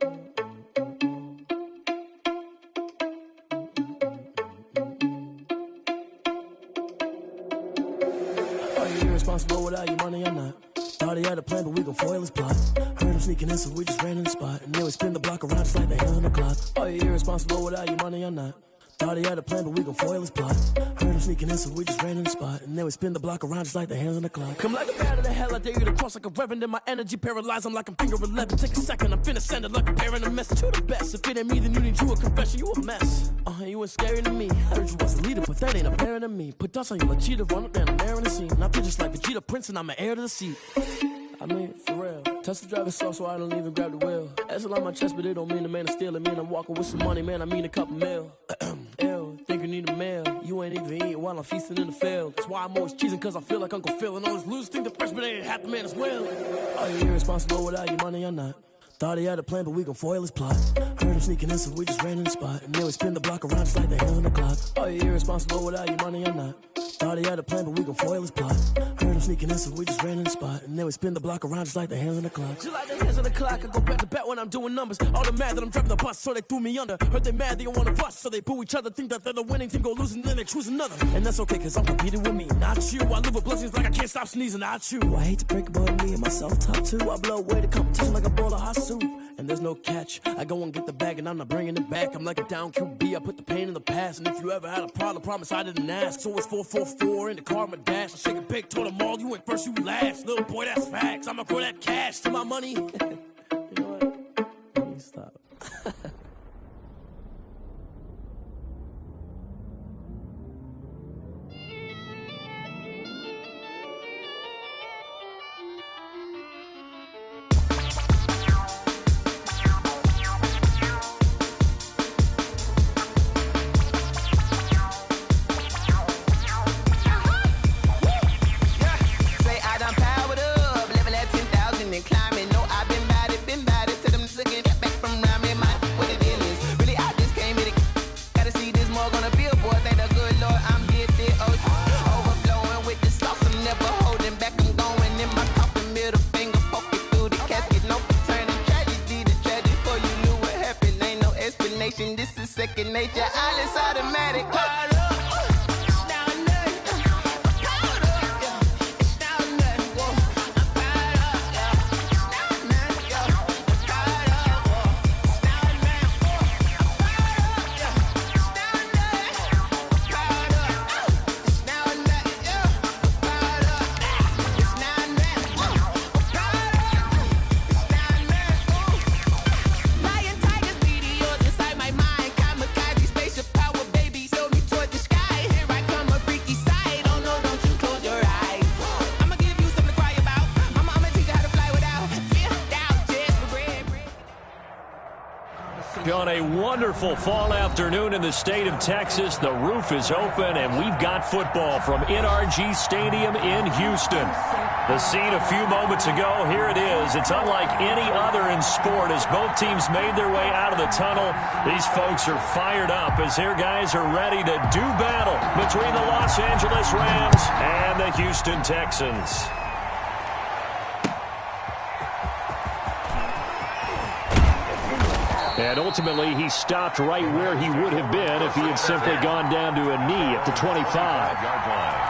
Are you irresponsible without your money or not? Thought he had a plan, but we gon' foil his plot. Heard him sneaking in, so we just ran in the spot. And then we spin the block around just like the hand on the clock. Are you irresponsible without your money or not? Thought he had a plan, but we gon' foil his plot. Heard him sneaking in, so we just ran in the spot. And then we spin the block around just like the hands on the clock. Come like a bat of the hell, I dare you to cross like a reverend. And my energy paralyzed, I'm like I'm finger 11. Take a second, I'm finna send it like a parent a message to the best. If it ain't me, then you need you a confession, you a mess. You ain't scary to me. Heard you was a leader, but that ain't apparent to me. Put dust on you like cheetah, run up down the air in the scene. And I feel just like Vegeta Prince, and I'm an heir to the seat. I mean, for real. Touch the driver's soft, so I don't even grab the wheel. That's on my chest, but it don't mean the man is stealing. Mean I'm walking with some money, man, I mean a couple mil. Ew, think you need a meal. You ain't even eating while I'm feasting in the field. That's why I'm always cheesing, cause I feel like Uncle Phil. And all those losers think the freshman ain't half the man as well. Are you irresponsible without your money or not? Thought he had a plan, but we gon' foil his plot. Heard him sneaking in, so we just ran in the spot. And then we spin the block around just like the hands on the clock. Are you irresponsible without your money or not? Thought he had a plan, but we gon' foil his plot. Heard him sneaking in, so we just ran in the spot. And then we spin the block around just like the hands on the clock. Just like the hands on the clock, I go back to back when I'm doing numbers. All the mad that I'm driving the bus, so they threw me under. Heard they mad, they don't wanna bust, so they boo each other. Think that they're the winning team, go losing, then they choose another. And that's okay, cause I'm competing with me, not you. I live with blessings like I can't stop sneezing, not you. I hate to break it, but me and myself top two. I blow away the competition like a bowl of hot soup. And there's no catch. I go and get the bag and I'm not bringing it back. I'm like a down QB, I put the pain in the past. And if you ever had a problem, promise I didn't ask. So it's 444 in the car, my dash. I shake it big, told them all, you ain't first, you last. Little boy, that's facts. I'ma grow that cash to my money. You know what? Let me stop. This is second nature, all is automatic. On a wonderful fall afternoon in the state of Texas, the roof is open, and we've got football from NRG Stadium in Houston. The scene a few moments ago, here it is. It's unlike any other in sport as both teams made their way out of the tunnel. These folks are fired up as their guys are ready to do battle between the Los Angeles Rams and the Houston Texans. And ultimately, he stopped right where he would have been if he had simply gone down to a knee at the 25-yard line.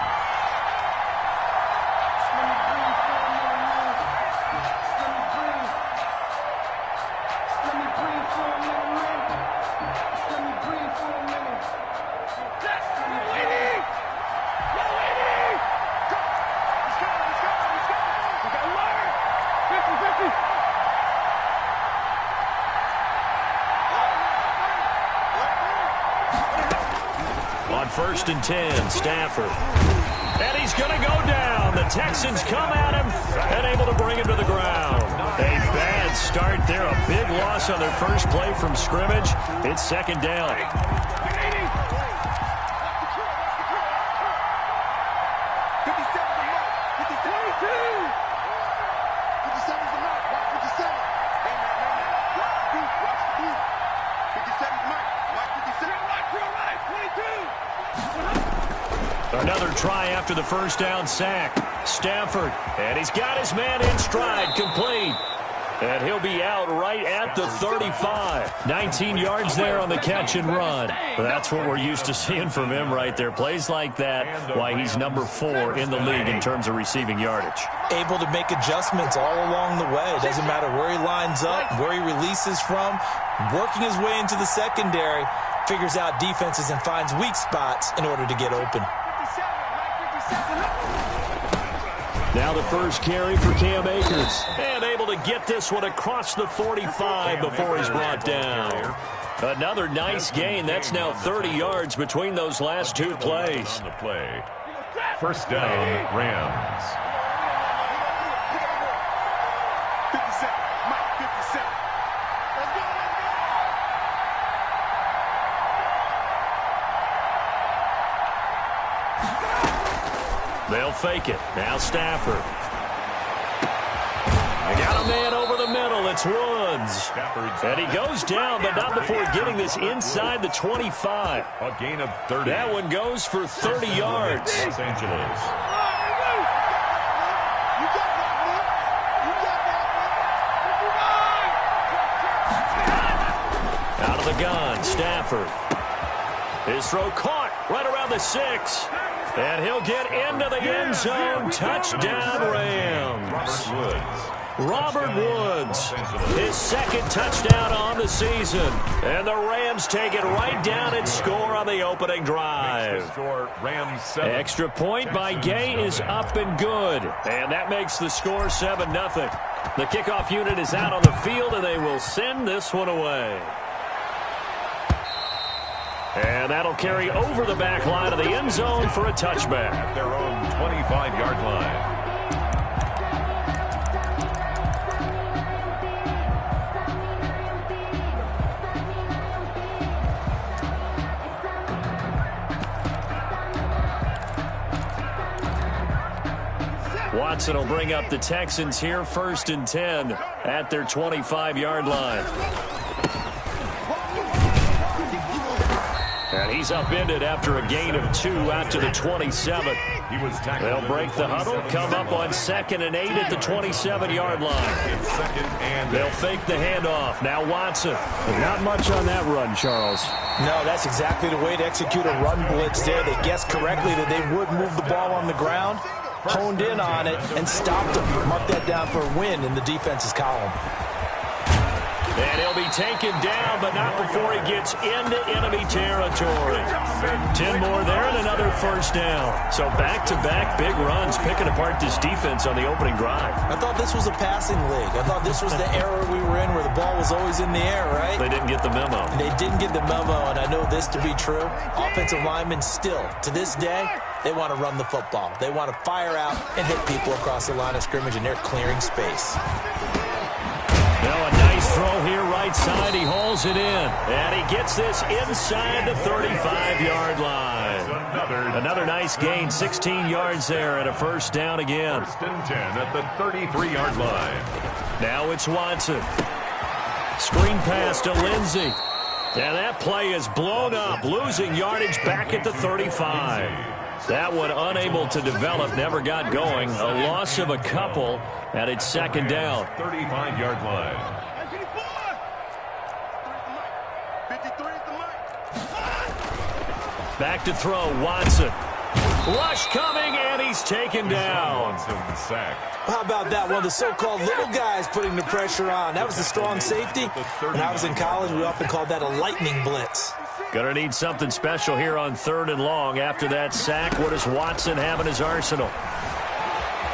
First and 10, Stafford. And he's going to go down. The Texans come at him and able to bring him to the ground. A bad start there. A big loss on their first play from scrimmage. It's second down. Another try after the first down sack. Stafford, and he's got his man in stride, complete. And he'll be out right at the 35. 19 yards there on the catch and run. That's what we're used to seeing from him right there. Plays like that, why he's number 4 in the league in terms of receiving yardage. Able to make adjustments all along the way. It doesn't matter where he lines up, where he releases from. Working his way into the secondary, figures out defenses and finds weak spots in order to get open. Now the first carry for Cam Akers. And able to get this one across the 45 before he's brought down. Another nice gain. That's now 30 yards between those last 2 plays. On the play. First down, Rams. 57, Mike, 57. Let's go. They'll fake it. Now Stafford. They got a man over the middle. It's Woods. And he goes down, but not before getting this inside the 25. A gain of 30. That one goes for 30 yards. Los Angeles. Out of the gun, Stafford. His throw caught right around the 6. And he'll get into the end zone. Touchdown, Rams. Robert Woods, his second touchdown on the season. And the Rams take it right down and score on the opening drive. Extra point by Gay is up and good. And that makes the score 7-0. The kickoff unit is out on the field, and they will send this one away. And that'll carry over the back line of the end zone for a touchback. At their own 25-yard line. Watson will bring up the Texans here, 1st and 10 at their 25-yard line. And he's upended after a gain of 2 out to the 27. They'll break the huddle, come up on 2nd and 8 at the 27-yard line. They'll fake the handoff. Now Watson. Not much on that run, Charles. No, that's exactly the way to execute a run blitz there. They guessed correctly that they would move the ball on the ground, honed in on it, and stopped them. Mark that down for a win in the defense's column. And he'll be taken down, but not before he gets into enemy territory. 10 more there and another first down. So back-to-back big runs picking apart this defense on the opening drive. I thought this was a passing league. I thought this was the era we were in where the ball was always in the air, right? They didn't get the memo. They didn't get the memo, and I know this to be true. Offensive linemen still, to this day, they want to run the football. They want to fire out and hit people across the line of scrimmage, and they're clearing space. Now a nice throw here right side. He hauls it in. And he gets this inside the 35-yard line. Another nice gain. 16 yards there and a first down again. 1st and 10 at the 33-yard line. Now it's Watson. Screen pass to Lindsey. And that play is blown up, losing yardage back at the 35. That one unable to develop, never got going. A loss of a couple, and it's 2nd down. 35-yard line. Back to throw, Watson. Rush coming, and he's taken down. How about that? One of the so-called little guys putting the pressure on. That was the strong safety. When I was in college, we often called that a lightning blitz. Gonna need something special here on 3rd and long. After that sack, what does Watson have in his arsenal?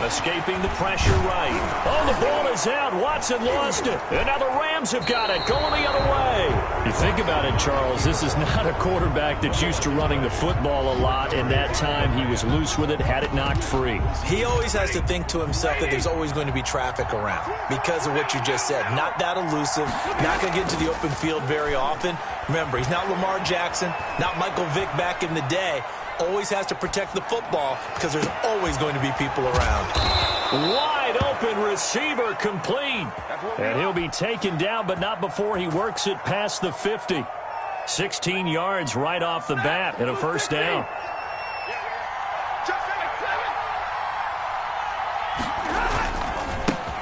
Escaping the pressure right. Oh, the ball is out. Watson lost it. And now the Rams have got it. Going the other way. You think about it, Charles. This is not a quarterback that's used to running the football a lot. In that time, he was loose with it, had it knocked free. He always has to think to himself that there's always going to be traffic around because of what you just said. Not that elusive. Not going to get into the open field very often. Remember, he's not Lamar Jackson, not Michael Vick back in the day. Always has to protect the football because there's always going to be people around. Wide open receiver complete. And he'll be taken down, but not before he works it past the 50. 16 yards right off the bat and a first down.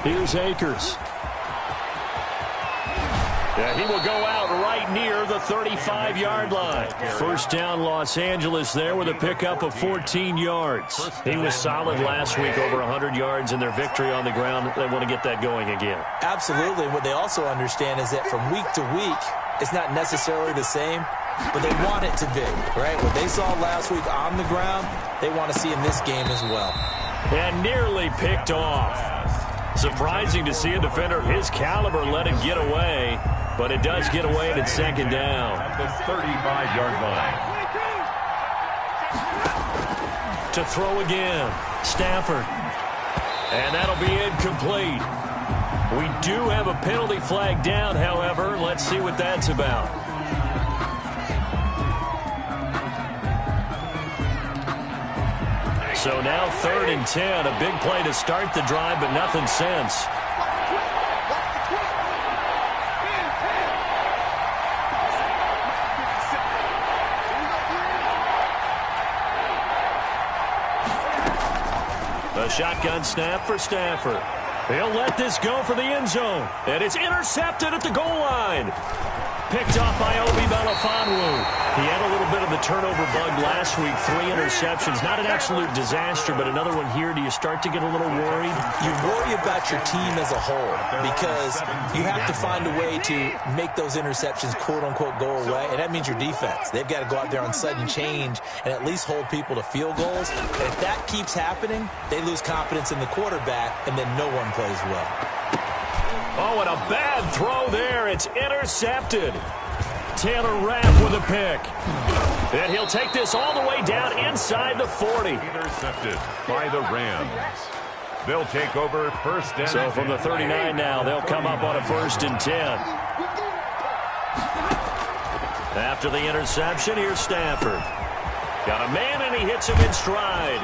Here's Akers. Yeah, he will go out right near the 35-yard line. First down, Los Angeles there with a pickup of 14 yards. He was solid last week, over 100 yards in their victory on the ground. They want to get that going again. Absolutely. What they also understand is that from week to week, it's not necessarily the same, but they want it to be, right? What they saw last week on the ground, they want to see in this game as well. And nearly picked off. Surprising to see a defender of his caliber let it get away. But it does get away and it's second down. At the 35-yard line. To throw again. Stafford. And that'll be incomplete. We do have a penalty flag down, however. Let's see what that's about. So now 3rd and 10. A big play to start the drive, but nothing since. A shotgun snap for Stafford. He'll let this go for the end zone. And it's intercepted at the goal line. Picked off by Obi Melifonwu. He had a little bit of the turnover bug last week. 3 interceptions. Not an absolute disaster, but another one here. Do you start to get a little worried? You worry about your team as a whole because you have to find a way to make those interceptions, quote-unquote, go away, and that means your defense. They've got to go out there on sudden change and at least hold people to field goals. And if that keeps happening, they lose confidence in the quarterback, and then no one plays well. Oh, and a bad throw there. It's intercepted. Taylor Rapp with a pick. And he'll take this all the way down inside the 40. Intercepted by the Rams. They'll take over first and 10. So from the 39 now, they'll come up on a 1st and 10. After the interception, here's Stafford. Got a man, and he hits him in stride.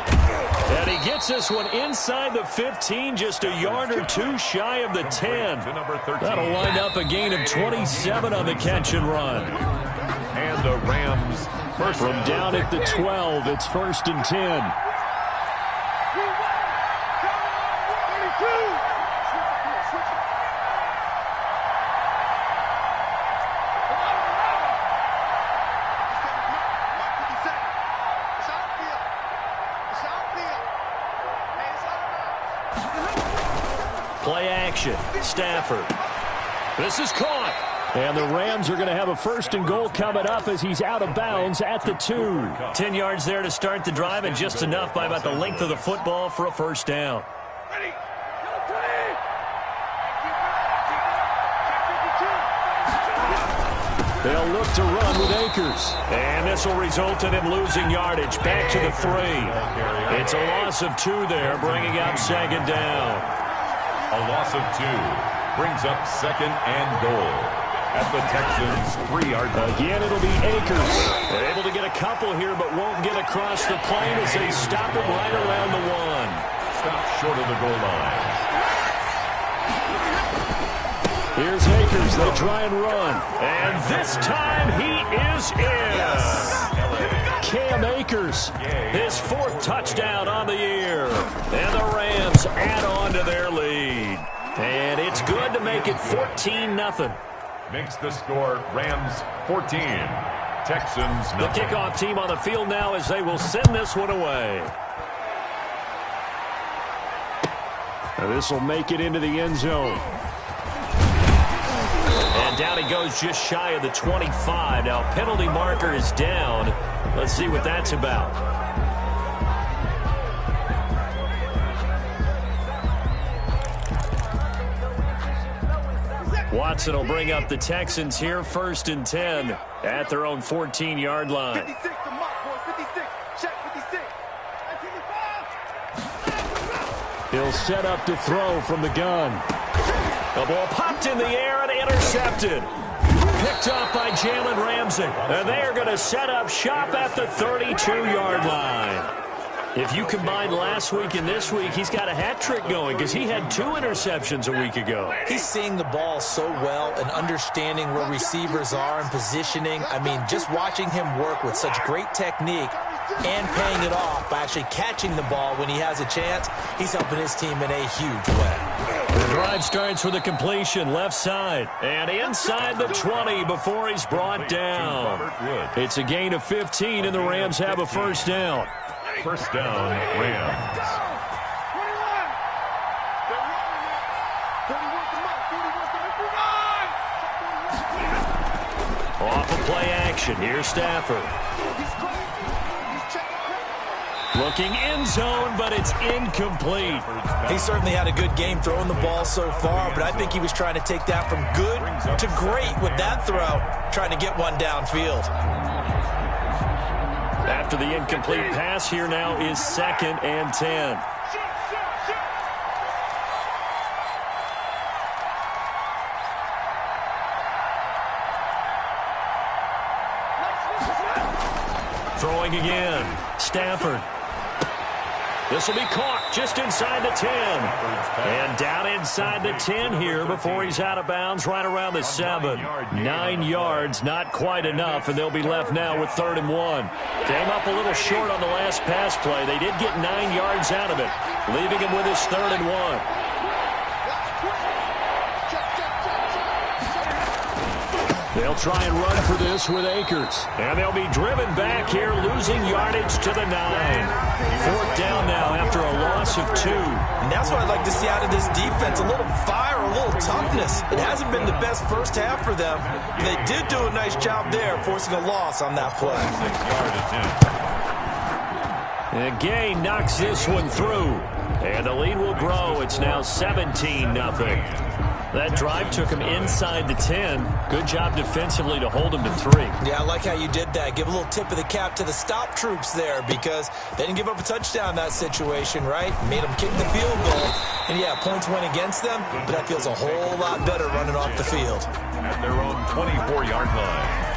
And he gets this one inside the 15, just a yard or two shy of the 10. That'll wind up a gain of 27 on the catch and run. And the Rams first from down at the 12, it's 1st and 10. Play action. Stafford. This is caught. And the Rams are going to have a 1st and goal coming up as he's out of bounds at the 2. 10 yards there to start the drive, and just enough by about the length of the football for a 1st down. They'll look to run with Akers. And this will result in him losing yardage. Back to the 3. It's a loss of 2 there, bringing up 2nd down. A loss of 2 brings up 2nd and goal at the Texans' 3-yard line. Again, it'll be Akers. They're able to get a couple here, but won't get across the plane as they stop him right around the 1. Stop short of the goal line. Here's Akers. They try and run. And this time he is in. Yes. Cam Akers, his 4th touchdown on the year. And the Rams add on to their lead. And it's good to make it 14-0. Makes the score Rams 14, Texans nothing. The kickoff team on the field now as they will send this one away. This will make it into the end zone. And down he goes just shy of the 25. Now penalty marker is down. Let's see what that's about. Watson will bring up the Texans here, 1st and 10 at their own 14-yard line. 56 to mark, boys. 56. Check 56. He'll set up to throw from the gun. The ball popped in the air and intercepted. Picked off by Jalen Ramsey. And they are going to set up shop at the 32-yard line. If you combine last week and this week, he's got a hat trick going because he had 2 interceptions a week ago. He's seeing the ball so well and understanding where receivers are and positioning. I mean, just watching him work with such great technique and paying it off by actually catching the ball when he has a chance, he's helping his team in a huge way. The drive starts with a completion left side and inside the 20 before he's brought down. It's a gain of 15, and the Rams have a first down. First down, Rams. Off of play action, here's Stafford. Looking end zone, but it's incomplete. He certainly had a good game throwing the ball so far, but I think he was trying to take that from good to great with that throw, trying to get one downfield. After the incomplete pass, here now is 2nd and 10. Throwing again. Stafford. This will be caught just inside the 10. And down inside the 10 here before he's out of bounds right around the 7. 9 yards, not quite enough, and they'll be left now with 3rd and 1. Came up a little short on the last pass play. They did get 9 yards out of it, leaving him with his 3rd and 1. They'll try and run for this with Akers. And they'll be driven back here, losing yardage to the 9. 4th down now after a loss of 2. And that's what I'd like to see out of this defense, a little fire, a little toughness. It hasn't been the best first half for them. They did do a nice job there, forcing a loss on that play. And Gay knocks this one through. And the lead will grow. It's now 17-0. That drive took him inside the 10. Good job defensively to hold him to 3. Yeah, I like how you did that. Give a little tip of the cap to the stop troops there because they didn't give up a touchdown in that situation, right? Made them kick the field goal. And, yeah, points went against them, but that feels a whole lot better running off the field. At their own 24-yard line.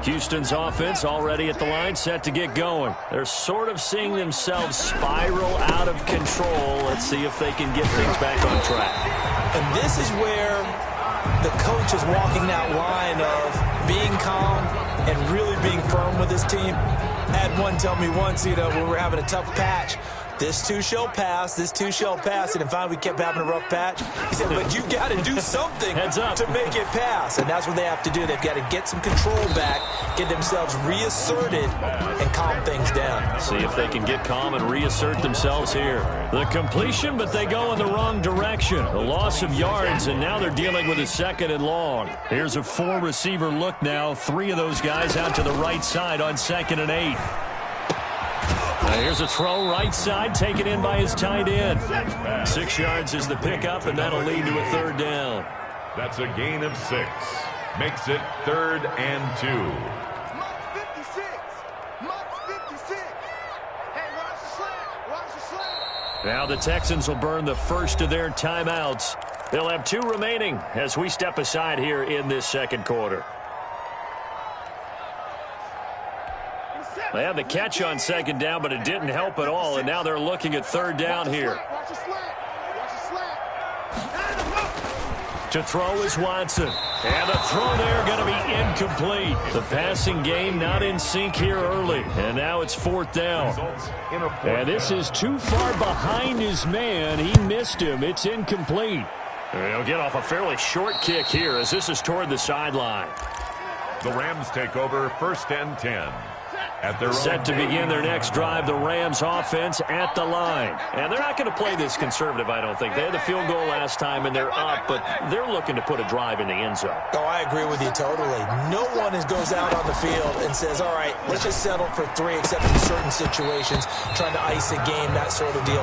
Houston's offense already at the line, set to get going. They're sort of seeing themselves spiral out of control. Let's see if they can get things back on track. And this is where the coach is walking that line of being calm and really being firm with his team. I had one tell me once, when we were having a tough patch, this too shall pass, this too shall pass. And finally we kept having a rough patch. He said, but you got to do something to make it pass. And that's what they have to do. They've got to get some control back, get themselves reasserted, and calm things down. See if they can get calm and reassert themselves here. The completion, but they go in the wrong direction. A loss of yards, and now they're dealing with a 2nd and long. Here's a 4-receiver look now. 3 of those guys out to the right side on 2nd and 8. Here's a throw right side, taken in by his tight end. 6 yards is the pickup, and that'll lead to a 3rd down. That's a gain of 6. Makes it 3rd and 2. Mark 56. Mark 56. Hey, watch the slant. Watch the slant. Now the Texans will burn the first of their timeouts. They'll have 2 remaining as we step aside here in this 2nd quarter. They had the catch on 2nd down, but it didn't help at all, and now they're looking at 3rd down here. Watch the slant. Watch the slant. To throw is Watson. And the throw there going to be incomplete. The passing game not in sync here early, and now it's 4th down. And this is too far behind his man. He missed him. It's incomplete. And he'll get off a fairly short kick here as this is toward the sideline. The Rams take over 1st and 10. Set to begin their next drive, the Rams offense at the line. And they're not going to play this conservative, I don't think. They had the field goal last time, and they're up, but they're looking to put a drive in the end zone. Oh, I agree with you totally. No one goes out on the field and says, all right, let's just settle for 3, except in certain situations, trying to ice a game, that sort of deal.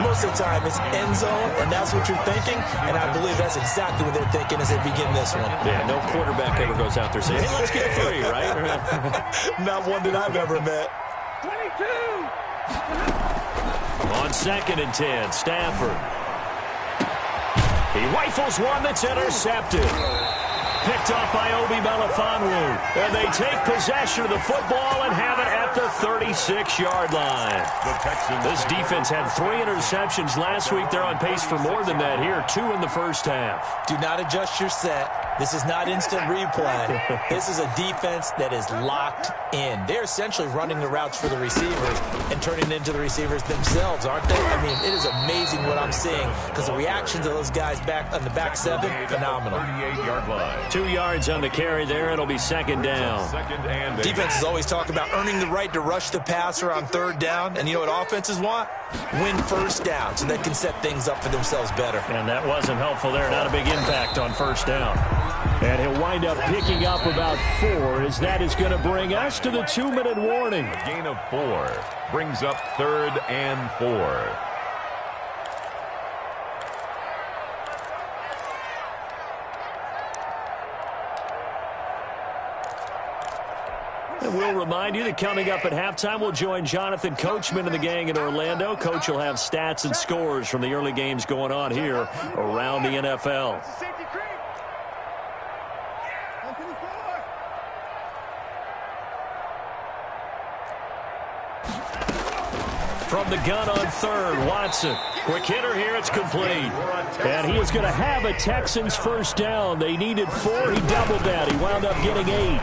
Most of the time, it's end zone, and that's what you're thinking, and I believe that's exactly what they're thinking as they begin this one. Yeah, no quarterback ever goes out there saying, hey, let's get 3, right? Not one that I've ever met. 22. On 2nd and 10, Stafford. He rifles one that's intercepted. Picked off by Obi Melifonwu. And they take possession of the football and have it at at the 36-yard line. This defense had 3 interceptions last week. They're on pace for more than that here, 2 in the first half. Do not adjust your set. This is not instant replay. This is a defense that is locked in. They're essentially running the routes for the receivers and turning into the receivers themselves, aren't they? I mean, it is amazing what I'm seeing because the reactions of those guys back on the back 7, phenomenal. 38-yard line. 2 yards on the carry there. It'll be second down. Defenses always talk about earning the right to rush the passer on 3rd down. And you know what offenses want? Win first down so they can set things up for themselves better. And that wasn't helpful there. Not a big impact on first down. And he'll wind up picking up about 4 as that is going to bring us to the 2-minute warning. A gain of 4 brings up 3rd and 4. And we'll remind you that coming up at halftime, we'll join Jonathan Coachman and the gang in Orlando. Coach will have stats and scores from the early games going on here around the NFL. From the gun on 3rd, Watson. Quick hitter here, it's complete. And he is going to have a Texans first down. They needed 4, he doubled that. He wound up getting 8.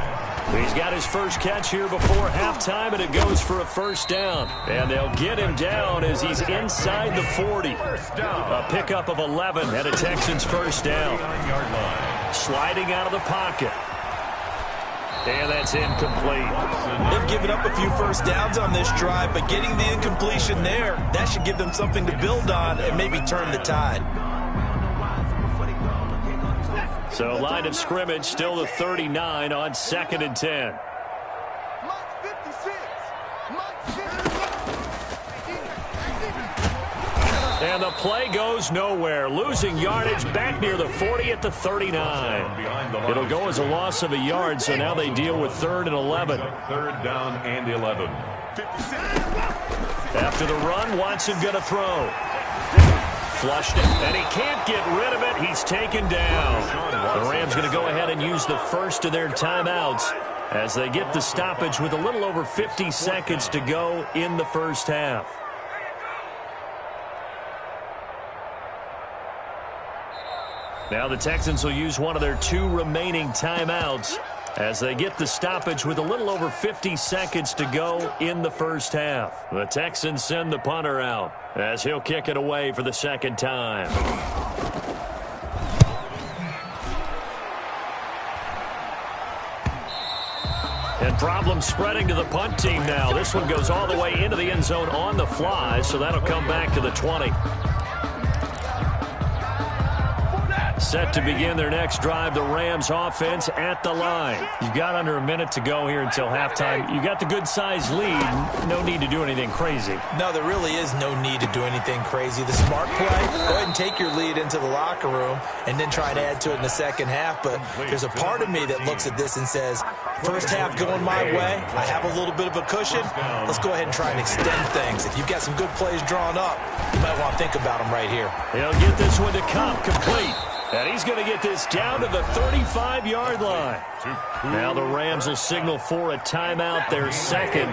He's got his first catch here before halftime, and it goes for a first down. And they'll get him down as he's inside the 40. A pickup of 11 and a Texans first down. Sliding out of the pocket. And that's incomplete. They've given up a few first downs on this drive, but getting the incompletion there, that should give them something to build on and maybe turn the tide. So line of scrimmage still the 39 on 2nd and 10. And the play goes nowhere. Losing yardage back near the 40 at the 39. It'll go as a loss of a yard, so now they deal with 3rd and 11. 3rd down and 11. After the run, Watson going to throw. Flushed it, and he can't get rid of it. He's taken down. The Rams going to go ahead and use the first of their timeouts as they get the stoppage with a little over 50 seconds to go in the first half. Now the Texans will use one of their 2 remaining timeouts as they get the stoppage with a little over 50 seconds to go in the first half. The Texans send the punter out as he'll kick it away for the second time. And problems spreading to the punt team now. This one goes all the way into the end zone on the fly, so that'll come back to the 20. Set to begin their next drive, the Rams offense at the line. You've got under a minute to go here until halftime. You got the good-sized lead. No need to do anything crazy. No, there really is no need to do anything crazy. The smart play, go ahead and take your lead into the locker room and then try and add to it in the second half. But there's a part of me that looks at this and says, first half going my way, I have a little bit of a cushion. Let's go ahead and try and extend things. If you've got some good plays drawn up, you might want to think about them right here. He'll get this one to Cobb complete. And he's going to get this down to the 35-yard line. Now the Rams will signal for a timeout, their second,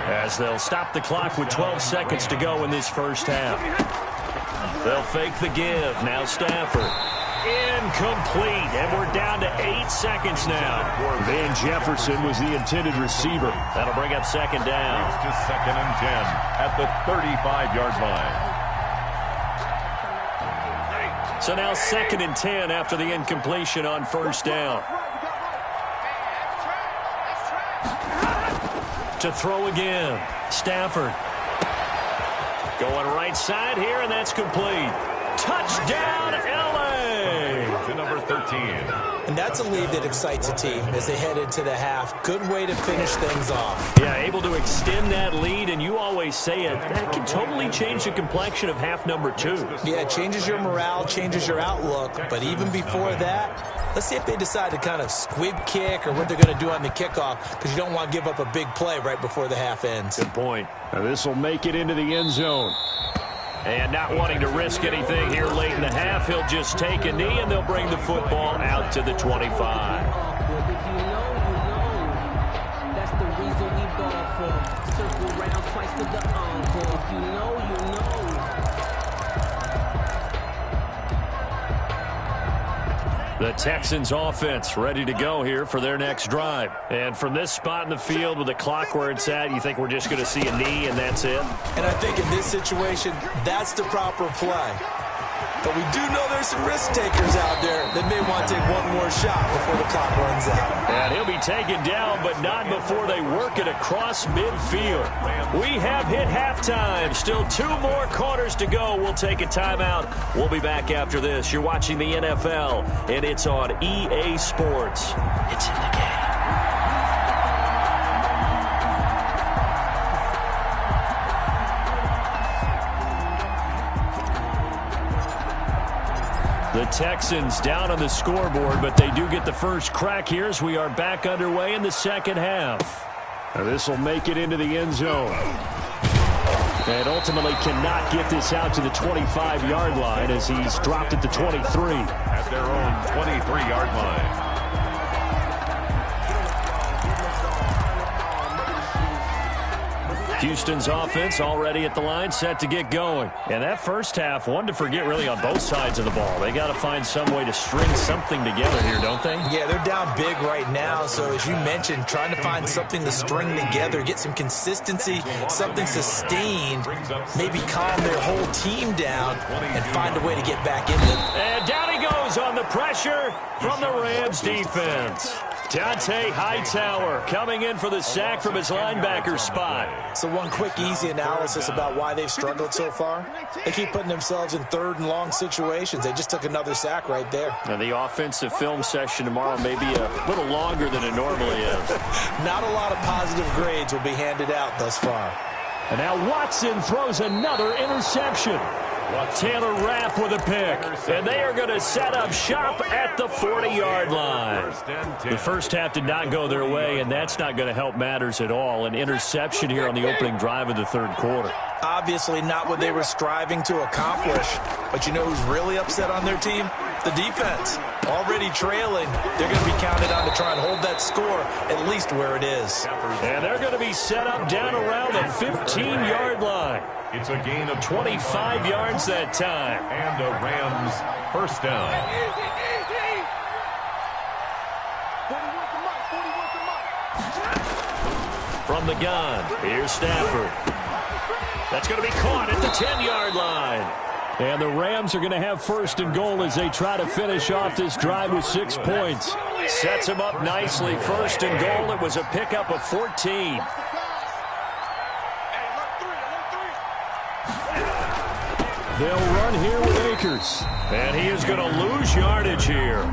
as they'll stop the clock with 12 seconds to go in this first half. They'll fake the give. Now Stafford. Incomplete. And we're down to 8 seconds now. Van Jefferson was the intended receiver. That'll bring up second down. It's just 2nd and 10 at the 35-yard line. So now 2nd and 10 after the incompletion on first down. To throw again. Stafford. Going right side here, and that's complete. Touchdown, L.A. To number 13. And that's a lead that excites a team as they head into the half. Good way to finish things off. Yeah, able to extend that lead, and you always say it, that can totally change the complexion of half number 2. Yeah, it changes your morale, changes your outlook. But even before that, let's see if they decide to kind of squib kick or what they're going to do on the kickoff, because you don't want to give up a big play right before the half ends. Good point. Now this will make it into the end zone. And not wanting to risk anything here late in the half, he'll just take a knee, and they'll bring the football out to the 25. But if you know, that's the reason we ball for. Circle round twice for the encore. If you know, you know. The Texans offense ready to go here for their next drive. And from this spot in the field with the clock where it's at, you think we're just going to see a knee and that's it? And I think in this situation, that's the proper play. But we do know there's some risk takers out there that may want to take one more shot before the clock runs out. And he'll be taken down, but not before they work it across midfield. We have hit halftime. Still 2 more quarters to go. We'll take a timeout. We'll be back after this. You're watching the NFL, and it's on EA Sports. It's in the game. The Texans down on the scoreboard, but they do get the first crack here as we are back underway in the second half. Now this will make it into the end zone. And ultimately cannot get this out to the 25-yard line as he's dropped at the 23. At their own 23-yard line. Houston's offense already at the line, set to get going. And that first half, one to forget really on both sides of the ball. They got to find some way to string something together here, don't they? Yeah, they're down big right now. So as you mentioned, trying to find something to string together, get some consistency, something sustained, maybe calm their whole team down and find a way to get back in it. And down he goes on the pressure from the Rams defense. Dante Hightower coming in for the sack from his linebacker spot. So one quick, easy analysis about why they've struggled so far. They keep putting themselves in 3rd and long situations. They just took another sack right there. Now the offensive film session tomorrow may be a little longer than it normally is. Not a lot of positive grades will be handed out thus far. And now Watson throws another interception. Taylor Rapp with a pick. And they are going to set up shop at the 40-yard line. The first half did not go their way, and that's not going to help matters at all. An interception here on the opening drive of the 3rd quarter. Obviously not what they were striving to accomplish. But you know who's really upset on their team? The defense. Already trailing. They're going to be counted on to try and hold that score at least where it is. And they're going to be set up down around the 15-yard line. It's a gain of 25 yards that time. And a Rams first down. From the gun, here's Stafford. That's going to be caught at the 10-yard line. And the Rams are going to have 1st and goal as they try to finish off this drive with 6 points. Sets them up nicely. 1st and goal. It was a pickup of 14. They'll run here with Akers. And he is going to lose yardage here.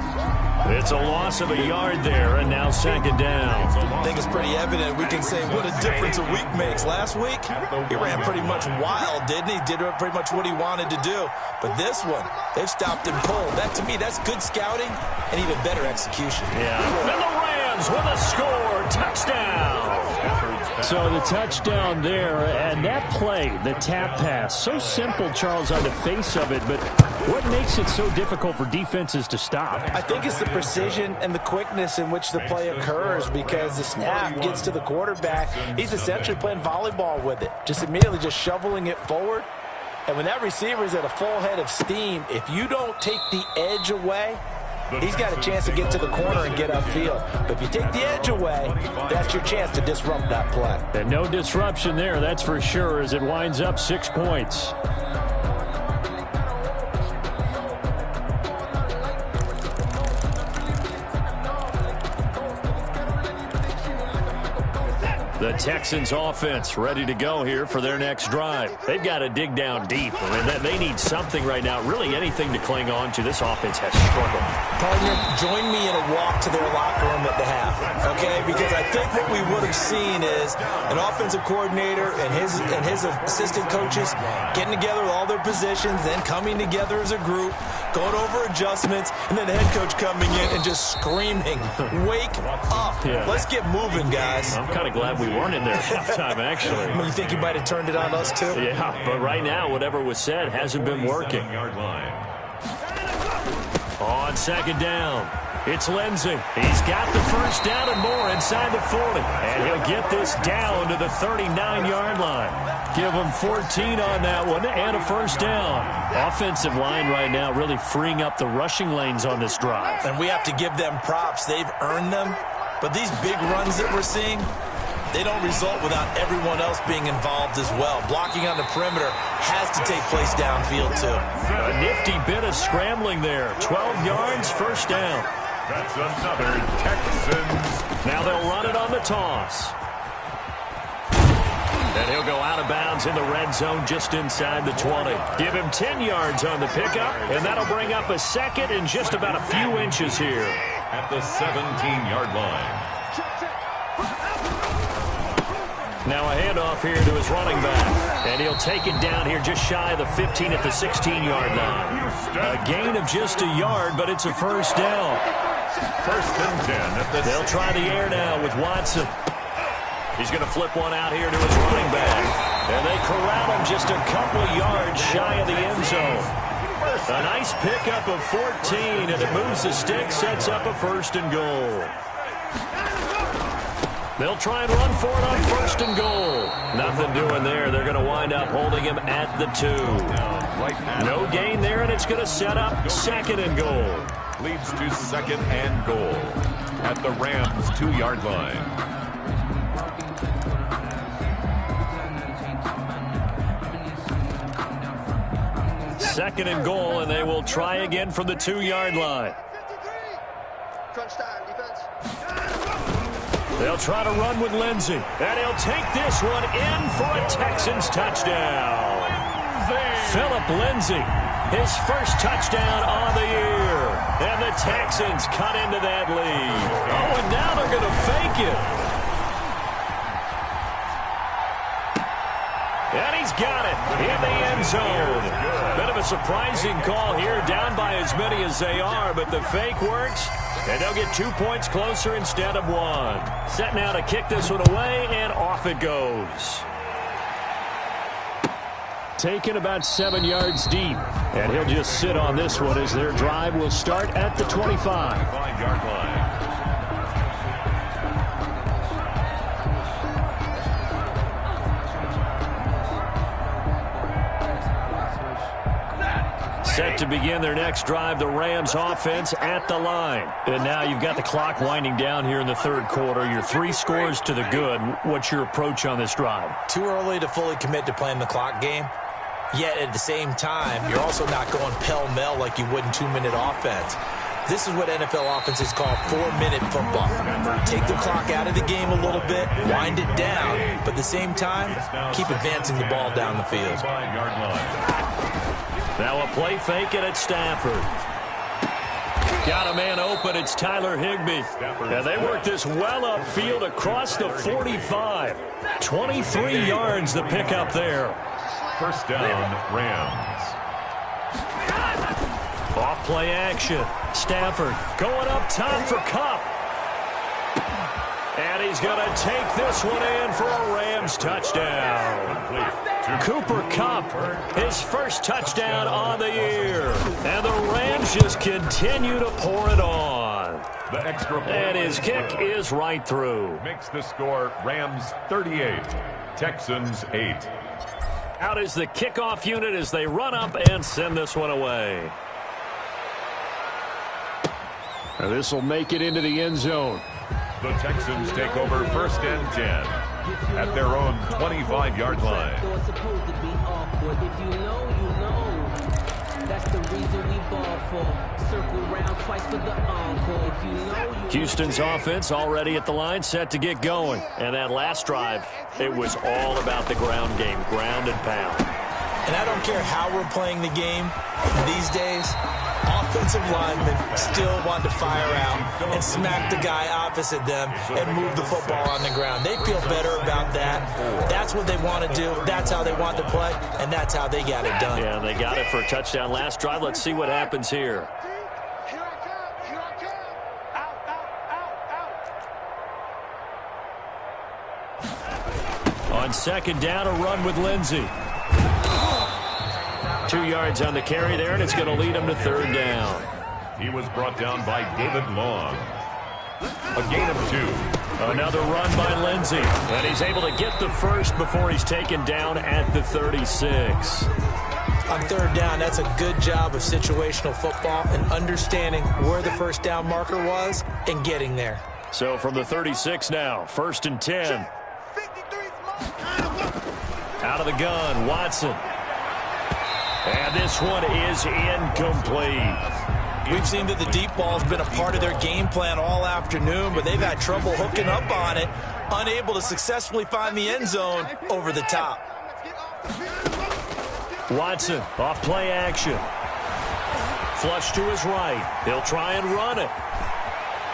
It's a loss of a yard there, and now 2nd down. I think it's pretty evident. We can say what a difference a week makes. Last week, he ran pretty much wild, didn't he? Did pretty much what he wanted to do. But this one, they've stopped him cold. That, to me, that's good scouting and even better execution. Yeah. And the Rams with a score. Touchdown. So the touchdown there, and that play, the tap pass, so simple, Charles, on the face of it, but what makes it so difficult for defenses to stop? I think it's the precision and the quickness in which the play occurs, because the snap gets to the quarterback. He's essentially playing volleyball with it, just immediately just shoveling it forward. And when that receiver is at a full head of steam, if you don't take the edge away, he's got a chance to get to the corner and get upfield. But if you take the edge away, that's your chance to disrupt that play. And no disruption there, that's for sure, as it winds up 6 points. The Texans offense ready to go here for their next drive. They've got to dig down deep. I mean, they need something right now, really anything to cling on to. This offense has struggled. Partner, join me in a walk to their locker room at the half, okay? Because I think what we would have seen is an offensive coordinator and his assistant coaches getting together with all their positions, then coming together as a group, going over adjustments, and then the head coach coming in and just screaming, wake up. Yeah. Let's get moving, guys. I'm kind of glad we weren't in there at halftime, actually. You think he might have turned it on us, too? Yeah, but right now, whatever was said hasn't been working. On 2nd down. It's Lindsey. He's got the first down and more inside the 40. And he'll get this down to the 39-yard line. Give him 14 on that one and a first down. Offensive line right now really freeing up the rushing lanes on this drive. And we have to give them props. They've earned them. But these big runs that we're seeing, they don't result without everyone else being involved as well. Blocking on the perimeter has to take place downfield, too. A nifty bit of scrambling there. 12 yards, first down. That's another Texans. Now they'll run it on the toss. And he'll go out of bounds in the red zone just inside the 20. Give him 10 yards on the pickup, and that'll bring up a second and just about a few inches here. At the 17-yard line. Now a handoff here to his running back. And he'll take it down here just shy of the 15 at the 16-yard line. A gain of just a yard, but it's a first down. First and 10 at the They'll try the air now with Watson. He's going to flip one out here to his running back. And they corral him just a couple of yards shy of the end zone. A nice pickup of 14, and it moves the stick, sets up a first and goal. They'll try and run for it on first and goal. Nothing doing there. They're going to wind up holding him at the 2. No gain there, and it's going to set up second and goal. Leads to second and goal at the Rams' 2-yard line. Second and goal, and they will try again from the 2-yard line. They'll try to run with Lindsey, and he'll take this one in for a Texans touchdown. Philip Lindsey, his first touchdown on the year. And the Texans cut into that lead. Oh, and now they're going to fake it. And he's got it in the end zone. Bit of a surprising call here, down by as many as they are, but the fake works, and they'll get 2 points closer instead of 1. Set now to kick this one away, and off it goes. Taken about 7 yards deep, and he'll just sit on this one as their drive will start at the 25. 5-yard line. Set to begin their next drive, the Rams offense at the line. And now you've got the clock winding down here in the third quarter. Your 3 scores to the good. What's your approach on this drive? Too early to fully commit to playing the clock game. Yet at the same time, you're also not going pell-mell like you would in 2-minute offense. This is what NFL offenses call 4-minute football. Take the clock out of the game a little bit, wind it down, but at the same time, keep advancing the ball down the field. 5-yard line. Now a play fake, and it's Stafford. Got a man open. It's Tyler Higbee. And they work this well upfield across the 45. 23 yards the pickup there. First down, Rams. Off play action. Stafford going up top for Kupp. And he's going to take this one in for a Rams touchdown. Cooper Kupp, his first touchdown on the year. And the Rams just continue to pour it on. The extra point. And his kick is right through. Makes the score Rams 38, Texans 8. Out is the kickoff unit as they run up and send this one away. And this will make it into the end zone. The Texans take over first and 10 at their own 25-yard line. It's supposed to be awkward. If you know, you know. That's the reason we ball for. Circle round twice for the encore. If you know, you Houston's offense already at the line, set to get going. And that last drive, it was all about the ground game, ground and pound. And I don't care how we're playing the game these days, offensive linemen still want to fire out and smack the guy opposite them and move the football on the ground. They feel better about that. That's what they want to do. That's how they want to play, and that's how they got it done. Yeah, they got it for a touchdown last drive. Let's see what happens here. Here I come. Here I come. Out, out, out. On second down, a run with Lindsey. 2 yards on the carry there, and it's going to lead him to third down. He was brought down by David Long. A gain of 2. Another run by Lindsey. And he's able to get the first before he's taken down at the 36. On third down, that's a good job of situational football and understanding where the first down marker was and getting there. So from the 36 now, 1st and 10. Out of the gun, Watson. And this one is incomplete. We've seen that the deep ball has been a part of their game plan all afternoon, but they've had trouble hooking up on it, unable to successfully find the end zone over the top. Watson off play action. Flush to his right. He'll try and run it.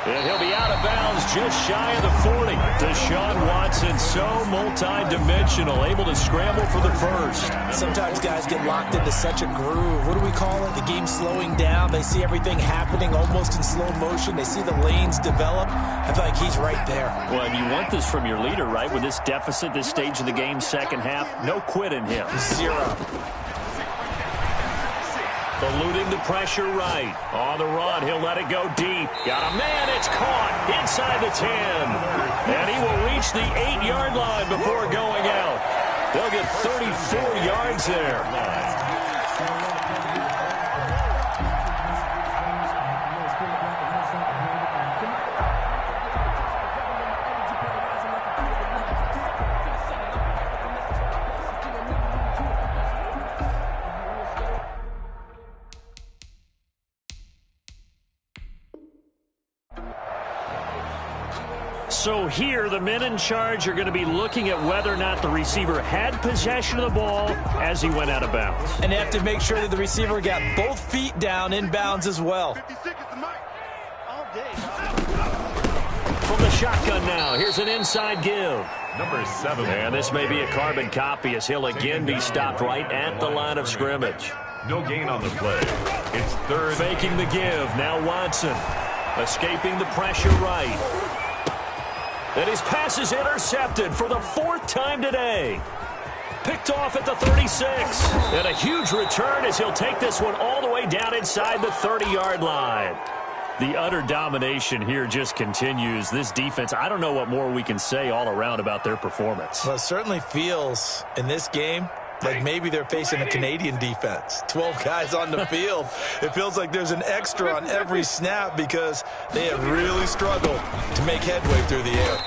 And he'll be out of bounds just shy of the 40. Deshaun Watson, so multi-dimensional, able to scramble for the first. Sometimes guys get locked into such a groove. What do we call it? The game slowing down. They see everything happening almost in slow motion. They see the lanes develop. I feel like he's right there. Well, and you want this from your leader, right? With this deficit, this stage of the game, second half, no quit in him. 0. Eluding the pressure right. On the run, he'll let it go deep. Got a man, it's caught inside the 10. And he will reach the 8-yard line before going out. They'll get 34 yards there. So here, the men in charge are going to be looking at whether or not the receiver had possession of the ball as he went out of bounds. And they have to make sure that the receiver got both feet down in bounds as well. From the shotgun now, here's an inside give. Number 7. And this may be a carbon copy as he'll again be stopped right at the line of scrimmage. No gain on the play. It's third. Faking the give. Now Watson escaping the pressure right. And his pass is intercepted for the 4th time today. Picked off at the 36. And a huge return as he'll take this one all the way down inside the 30-yard line. The utter domination here just continues. This defense, I don't know what more we can say all around about their performance. Well, it certainly feels in this game like maybe they're facing a Canadian defense. 12 guys on the field. It feels like there's an extra on every snap because they have really struggled to make headway through the air.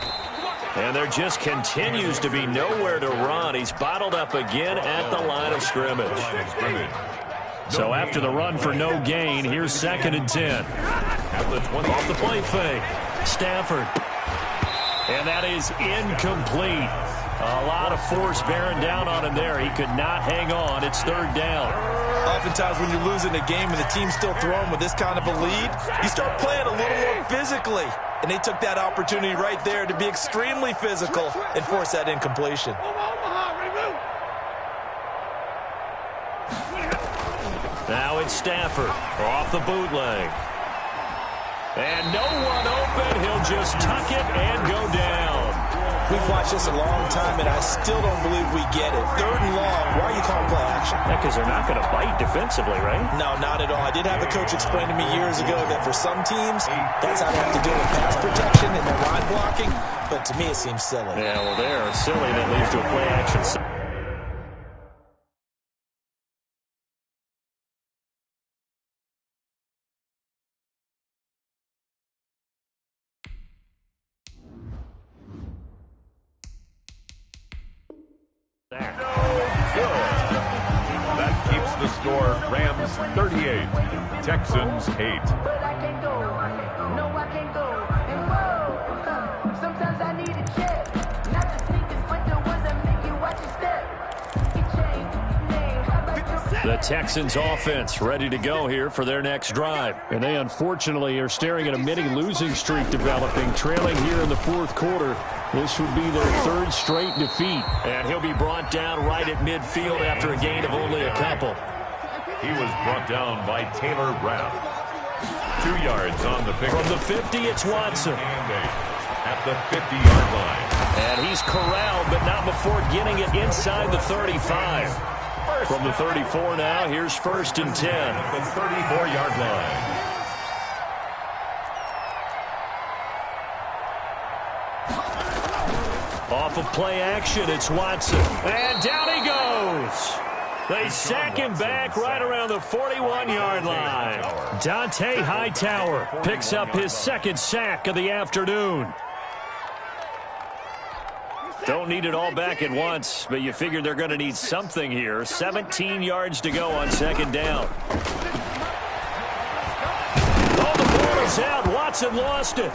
And there just continues to be nowhere to run. He's bottled up again at the line of scrimmage. So after the run for no gain, here's 2nd and 10. Off the play fake. Stafford. And that is incomplete. A lot of force bearing down on him there. He could not hang on. It's 3rd down. Oftentimes when you're losing a game and the team's still throwing with this kind of a lead, you start playing a little more physically. And they took that opportunity right there to be extremely physical and force that incompletion. Now it's Stafford off the bootleg. And no one open. He'll just tuck it and go down. We've watched this a long time, and I still don't believe we get it. 3rd and long. Why are you calling play action? Yeah, because they're not going to bite defensively, right? No, not at all. I did have a coach explain to me years ago that for some teams, that's how they have to deal with pass protection and their line blocking. But to me, it seems silly. Yeah, well, they're silly. That leads to a play action. That keeps the score. Rams 38, Texans 8. But I can't go. No, I can't go. And whoa, sometimes I need a check. Not the sneakers, but the ones that make you watch your step. The Texans offense ready to go here for their next drive. And they unfortunately are staring at a mini losing streak developing, trailing here in the 4th quarter. This would be their 3rd straight defeat. And he'll be brought down right at midfield after a gain of only a couple. He was brought down by Taylor Rapp. 2 yards on the pick. From the 50, it's Watson. At the 50-yard line. And he's corralled, but not before getting it inside the 35. From the 34 now, here's 1st and 10. At the 34-yard line. off of play action. It's Watson. And down he goes. They sack him back right around the 41-yard line. Dante Hightower picks up his second sack of the afternoon. Don't need it all back at once, but you figure they're going to need something here. 17 yards to go on second down. Oh, the ball is out. Watson lost it.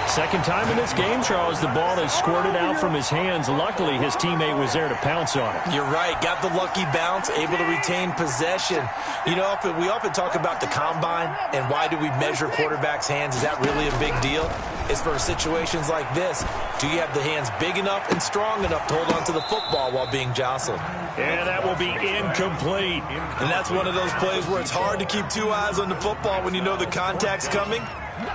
Second time in this game, Charles, the ball has squirted out from his hands. Luckily, his teammate was there to pounce on it. You're right. Got the lucky bounce, able to retain possession. You know, we often talk about the combine and why do we measure quarterbacks' hands. Is that really a big deal? It's for situations like this. Do you have the hands big enough and strong enough to hold on to the football while being jostled? And that will be incomplete. And that's one of those plays where it's hard to keep two eyes on the football when you know the contact's coming,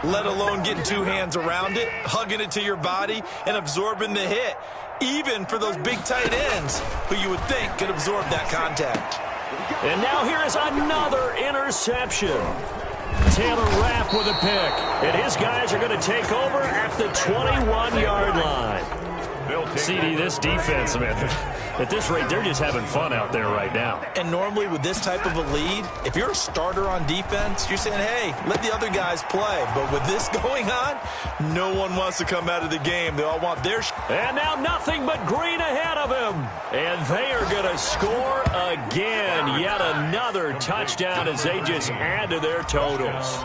let alone getting two hands around it, hugging it to your body, and absorbing the hit, even for those big tight ends who you would think could absorb that contact. And now here is another interception. Taylor Rapp with a pick. And his guys are going to take over at the 21-yard line. CD, this defense, man, at this rate, they're just having fun out there right now. And normally with this type of a lead, if you're a starter on defense, you're saying, hey, let the other guys play. But with this going on, no one wants to come out of the game. They all want their And now nothing but green ahead of him. And they are going to score again. Yet another touchdown as they just add to their totals.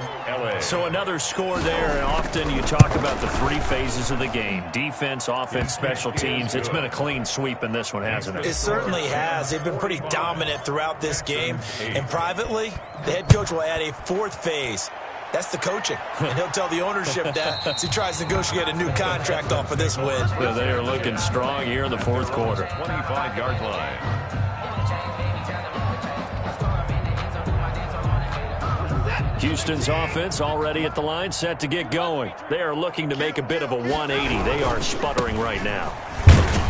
So another score there. And often you talk about the three phases of the game. Defense, offense, special teams. It's been a clean sweep in this one, hasn't it? It certainly has. They've been pretty dominant throughout this game. And privately, the head coach will add a fourth phase. That's the coaching. And he'll tell the ownership that as he tries to negotiate a new contract off of this win. Yeah, they are looking strong here in the fourth quarter. 25-yard line. Houston's offense already at the line, set to get going. They are looking to make a bit of a 180. They are sputtering right now.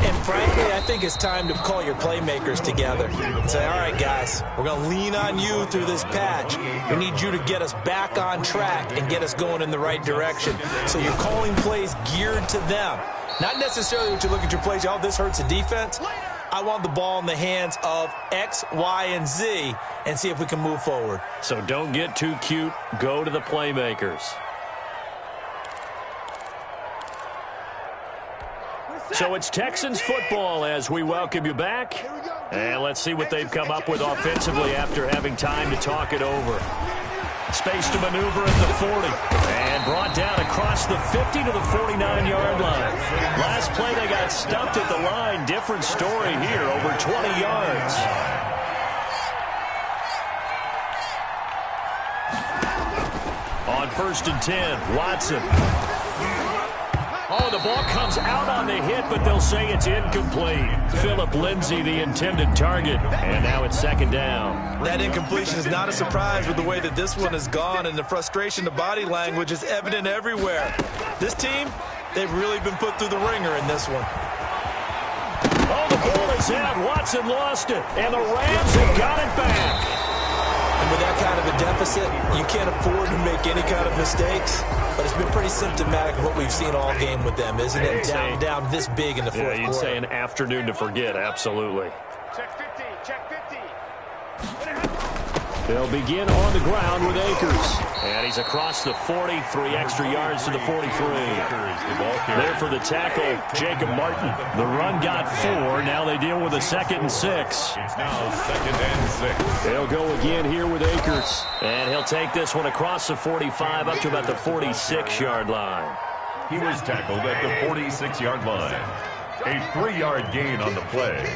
And frankly, I think it's time to call your playmakers together and say, all right, guys, we're going to lean on you through this patch. We need you to get us back on track and get us going in the right direction. So you're calling plays geared to them. Not necessarily what you look at your plays, oh, this hurts the defense. I want the ball in the hands of X, Y, and Z and see if we can move forward. So don't get too cute. Go to the playmakers. So it's Texans football as we welcome you back. And let's see what they've come up with offensively after having time to talk it over. Space to maneuver at the 40. And brought down across the 50 to the 49-yard line. Last play, they got stuffed at the line. Different story here, over 20 yards. On 1st and 10, Watson. Oh, the ball comes out on the hit, but they'll say it's incomplete. Philip Lindsay, the intended target. And now it's second down. That incompletion is not a surprise with the way that this one has gone, and the frustration, the body language is evident everywhere. This team, they've really been put through the ringer in this one. Oh, the ball is out. Watson lost it, and the Rams have got it back. And with that kind of a deficit, you can't afford to make any kind of mistakes. But it's been pretty symptomatic of what we've seen all game with them, isn't it? Down this big in the fourth quarter. You'd say an afternoon to forget, absolutely. Check 50, check 50. They'll begin on the ground with Akers. And he's across the 40, 3 extra yards to the 43. There for the tackle, Jacob Martin. The run got 4. Now they deal with a 2nd and 6. It's now 2nd and 6. They'll go again here with Akers. And he'll take this one across the 45 up to about the 46-yard line. He was tackled at the 46-yard line. A 3-yard gain on the play.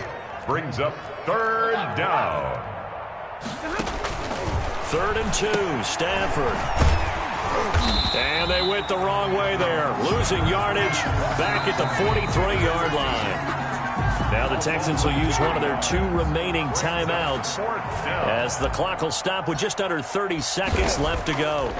Brings up 3rd down. 3rd and 2, Stafford. And they went the wrong way there. Losing yardage back at the 43-yard line. Now the Texans will use one of their 2 remaining timeouts as the clock will stop with just under 30 seconds left to go.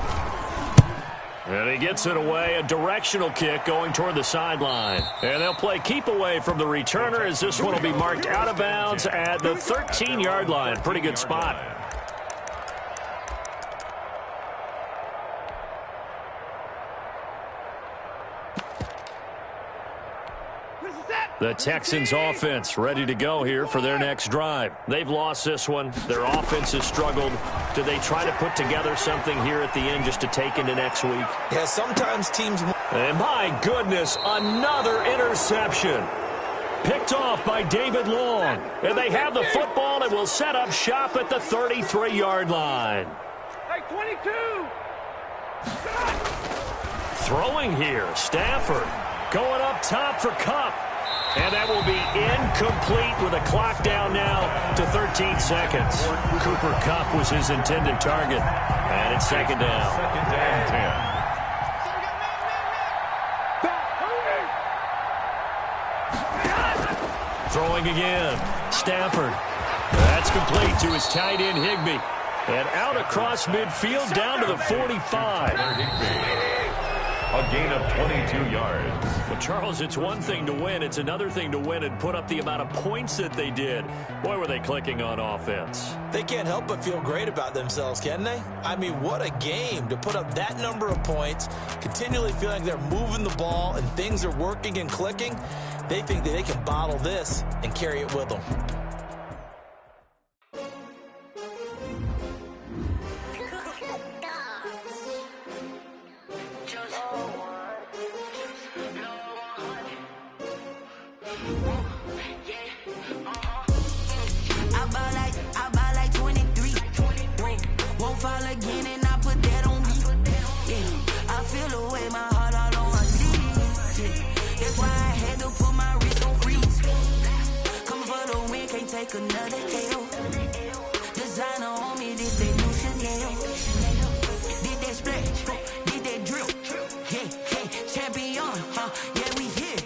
And he gets it away, a directional kick going toward the sideline. And they'll play keep away from the returner as this one will be marked out of bounds at the 13-yard line. Pretty good spot. The Texans offense ready to go here for their next drive. They've lost this one. Their offense has struggled. Do they try to put together something here at the end just to take into next week? Yeah, sometimes teams... And my goodness, another interception. Picked off by David Long. And they have the football and will set up shop at the 33-yard line. Hey, 22! Throwing here, Stafford going up top for Kupp. And that will be incomplete with a clock down now to 13 seconds. Cooper Kupp was his intended target. And it's second down. Second and 10. Throwing again. Stafford. That's complete to his tight end, Higbee. And out across midfield down to the 45. A gain of 22 yards. Well, Charles, it's one thing to win. It's another thing to win and put up the amount of points that they did. Boy, were they clicking on offense. They can't help but feel great about themselves, can they? I mean, what a game to put up that number of points, continually feeling they're moving the ball and things are working and clicking. They think that they can bottle this and carry it with them. Another L. Designer on me, this they new Chanel. Did that splash, did that drill. Yeah, champion, yeah, we here.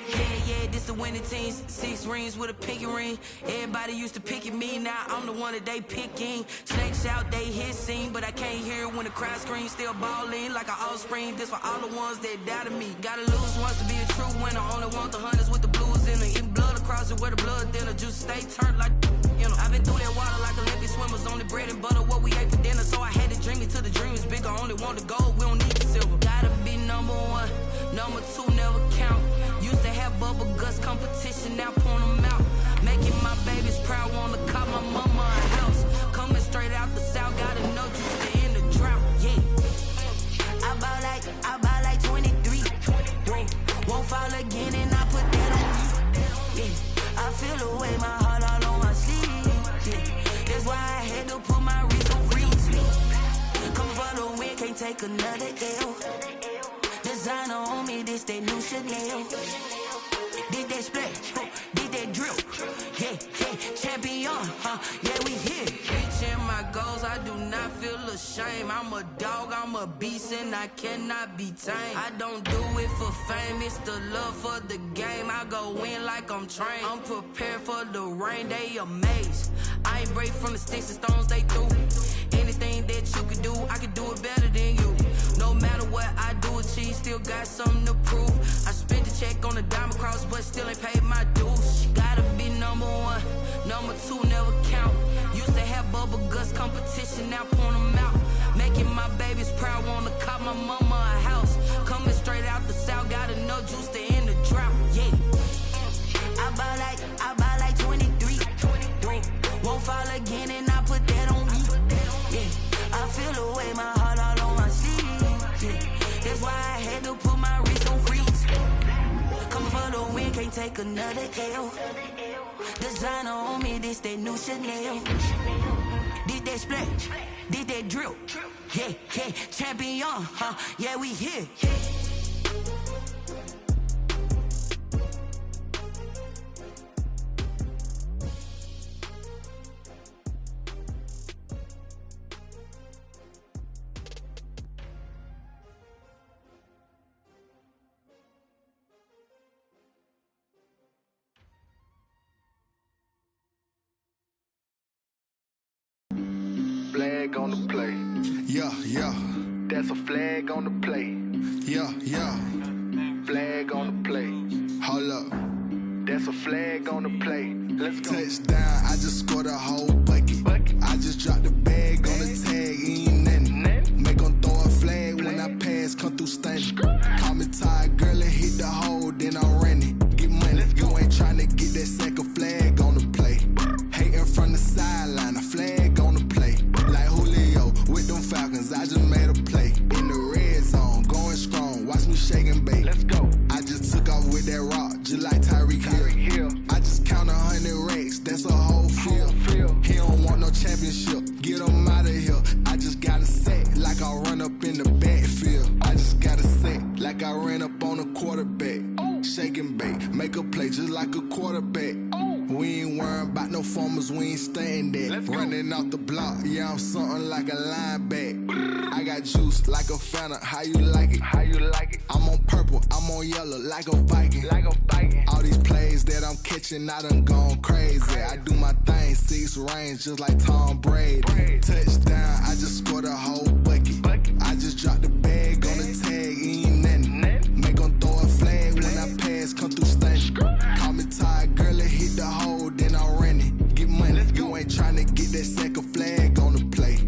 Yeah, this the winning team. 6 rings with a pinky ring. Everybody used to pick at me, now I'm the one that they picking. Snakes out, they hissing, but I can't hear when the crowd screams. Still balling like an offspring. This for all the ones that doubted me. Gotta lose once to be a true winner. Only want the hunters with the blues in it. Eating blood across it where the blood thinner. Juice stay turned like... You know, I've been through that water like Olympic swimmers. Only bread and butter, what we ate for dinner. So I had to dream it till the dream is bigger. Only want the gold, we don't need the silver. Gotta be number 1, number 2 never count. Used to have bubble guts competition, now point them out. Making my babies proud, wanna call my mama a house. Coming straight out the south, gotta know just to end the drought, yeah. I bought like 23. Won't fall again and I put that on you, yeah. I feel the way my heart all on my sleeve. That's why I had to put my wrist on freeze. Come for the win, can't take another L. Designer on me, this that new Chanel. Did that splash, did that drill. Yeah, champion, yeah, we here. Reaching my goals, I do not feel ashamed. I'm a dog, I'm a beast, and I cannot be tamed. I don't do it for fame, it's the love for the game. I go in like I'm trained. I'm prepared for the rain, they amazed. I ain't break from the sticks and stones they threw. Anything that you could do, I could do it better than you. No matter what I do, achieve, still got something to prove. I spent the check on the diamond cross, but still ain't paid my dues. Gotta be number 1, number 2 never count. Used to have bubble guts competition, now point them out. Making my babies proud, wanna call my mama a house. Coming straight out the south, gotta know juice to end the drought, yeah. I bought like 23. Won't fall again and I put that on me, yeah. I feel the way my heart all on my sleeve, yeah. That's why I had to put my wrist on freeze. Come for the win, can't take another L. Designer on me, this that new Chanel. Did that splash, did that drill. Yeah, champion, yeah, we here. Flag on the play. Yeah. That's a flag on the play. Yeah. Flag on the play. Hold up. That's a flag on the play. Let's go. Touchdown, I just scored a whole bucket. I just dropped the bag on the tag, ain't nothing. Make them throw a flag when I pass, come through stunning. Call me tired, girl, and hit the hole, then I'm running. Get money, you ain't tryna from the sideline, a flag on the play. Like Julio with them Falcons, I just made a play. In the red zone, going strong, watch me shake and bake. Let's go. I just took off with that rock, just like Tyreek Hill. I just count 100 racks, that's a whole field. He don't want no championship, get him out of here. I just gotta set like I run up in the backfield. I just gotta set like I ran up on a quarterback. Shake and bake, make a play just like a quarterback. We ain't worrying about no formers, we ain't staying there. Running off the block, yeah, I'm something like a linebacker. I got juice like a Fanta, how you like it? I'm on purple, I'm on yellow like a Viking. All these plays that I'm catching, I done gone crazy. I do my thing, 6 range just like Tom Brady. Touchdown, I just scored a whole bucket. I just dropped the bag on the tag, ain't nothing. Make them throw a flag when I pass, come through stunning. Call me tired, girl, it hit the hole, then I ran it. Get money, you ain't tryna get that second flag on the play.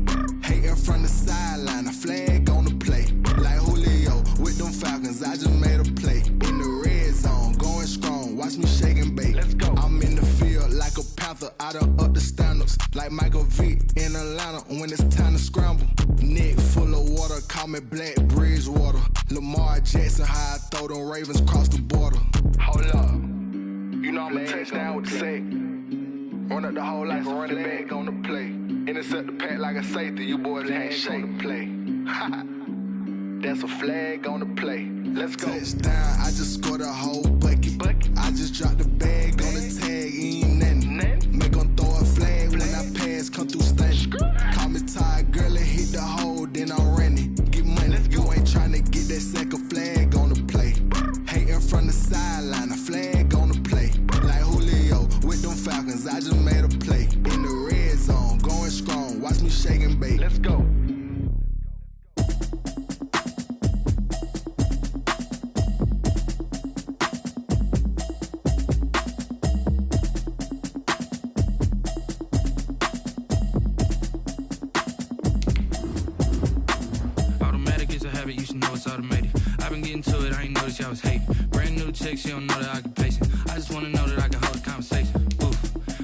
Hating from the sideline, a flag on the play. Like Julio with them Falcons, I just made a play. In the red zone, going strong, watch me shake and bake. I'm in the field like a panther, I done up the standards. Like Michael Vick in Atlanta when it's time to scramble. Neck full of water, call me Black Bridgewater. Lamar Jackson, how I throw them Ravens cross the border. Hold up, you know I'm a touchdown with the sack. Run up the whole like a running back on the play. Intercept the pack like a safety, you boys ain't shake the play. That's a flag on the play. Let's go. Touchdown, I just scored a whole bucket. I just dropped the bag on the tag, ain't nothing. Make them throw a flag when I pass, come through stunning. Call me tired, girl, it hit the hole, then I ran it. Get money, you ain't tryna get that second flag on the play. Hating from the sideline, a flag on the play. Like Julio with them Falcons, I just made a play. In the red zone, going strong, watch me shake and bake. Let's go. I was hating. Brand new chick, she don't know that I can pace it. I just wanna know that I can hold a conversation. Oof,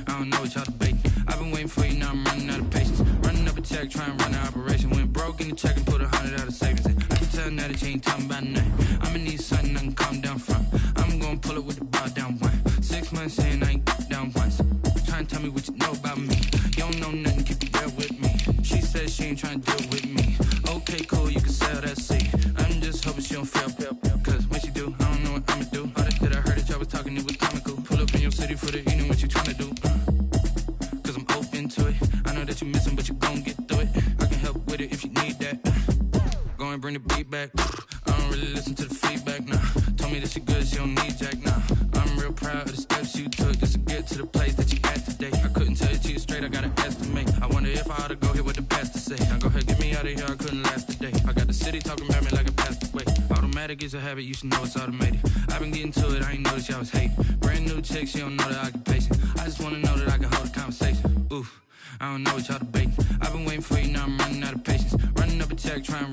I don't know what y'all debating. I've been waiting for you, now I'm running out of patience. Running up a check, trying to run an operation. Went broke in the check and put 100 out of savings in. I can tell now that you ain't talking about nothing. I'ma need something I can calm down from. I'm gonna pull it with the bar down one. 6 months saying I ain't down once. Trying to tell me what you know about me. You don't know nothing, keep it real with me. She says she ain't trying to deal with me. Okay, cool, you can sell that seat. I'm just hoping she don't feel. Cause when she do, I don't know what I'ma do. All that I heard that y'all was talking, it was comical. Pull up in your city for the evening, what you tryna do? Cause I'm open to it. I know that you missing, but you gon' get through it. I can help with it if you need that. Go and bring the beat back. I don't really listen to the feedback, nah. Told me that she good, she don't need jack, nah. I'm real proud of the steps you took just to get to the place that you at today. I couldn't tell it to you straight, I gotta estimate. I wonder if I ought to go here with the best to say. Now go ahead, get me out of here, I couldn't last a day. I got the city talking about me like a passed away. Automatic is a habit, you should know it's automated. I've been getting to it, I ain't noticed y'all was hating. Brand new chick, she don't know the occupation. I just wanna know that I can hold a conversation. Oof, I don't know what y'all debating. I've been waiting for you, now I'm running out of patience. Running up a check, trying to